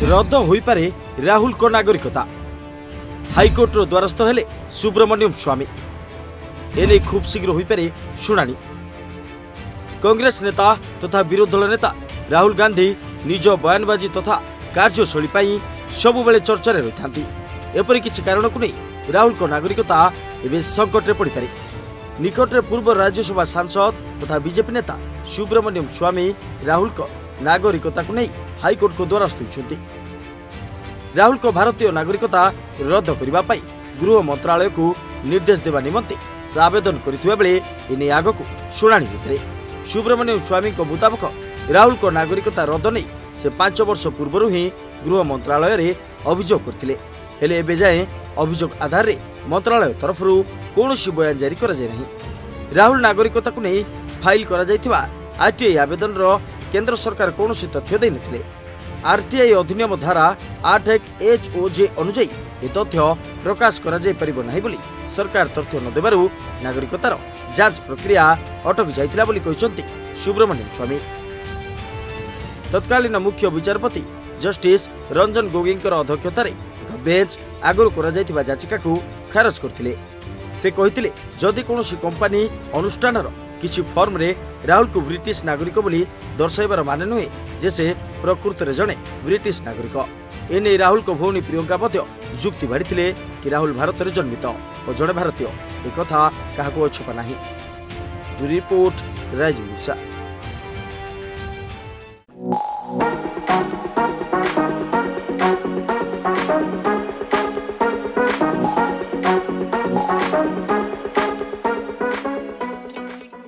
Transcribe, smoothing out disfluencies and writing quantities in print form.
रद्द हो पारे राहुल को नागरिकता हाईकोर्ट द्वारस्थ हेले सुब्रमण्यम स्वामी एने खूब शीघ्र हो पारे शुणाणी। कांग्रेस नेता तथा विरोधी दल नेता राहुल गांधी निज बयानबाजी तथा कार्यशैली सबु बेले चर्चा रही था। एपरि किछि कारण को नहीं राहुल को नागरिकता एवं संकट में पड़ पारे। निकट में पूर्व राज्यसभा सांसद तथा बीजेपी नेता सुब्रमण्यम स्वामी राहुल को नागरिकता को नहीं हाईकोर्ट को द्वारस्थ होती। राहुल को भारतीय नागरिकता रद्द करने गृह मंत्रालय को निर्देश देवा निमंते से आवेदन करथिबा बेले एने आग को शुणाणी होते। सुब्रमण्यम स्वामी मुताबक राहुल को नागरिकता रद्द नहीं से 5 वर्ष पूर्व ही गृह मंत्रालय रे अभियोग करथिले। हेले एबे जाए अभियोग आधार रे मंत्रालय तरफ कौन बयान जारी करा जाय नहीं। राहुल नागरिकता को नहीं फाइल करा जायथिबा आरटीआई आवेदन रो केंद्र सरकार कौन तथ्य दे नथिले। आरटीआई अधिनियम धारा 8(1)(HOJ अनुଯାयी ए तथ्य प्रकाश करा जाय परिबो नाही बोली सरकार तथ्य न देबारु नागरिकतार जांच प्रक्रिया अटक जायतिला बोली कहिसंती सुब्रमण्यम स्वामी। तत्कालीन मुख्य विचारपति जस्टिस रंजन गोगोईंकर अध्यक्षतार एक बेंच आगु करा जायतिबा याचिका को खारज करथिले। से कहिथिले जदि कोनोसी कंपनी अनुष्ठानर किछि फॉर्म रे राहुल को ब्रिटिश नागरिक बोली दर्शाइबार माने नुहे जे से प्रकृत रे जणे ब्रिटिश नागरिक। एने राहुल को भौणी प्रियंका मध्य जुक्ति बाढ़ी कि राहुल भारत रे जन्मित और जड़े भारतीय एक कथा क्या अछपा नहीं। Report rising news.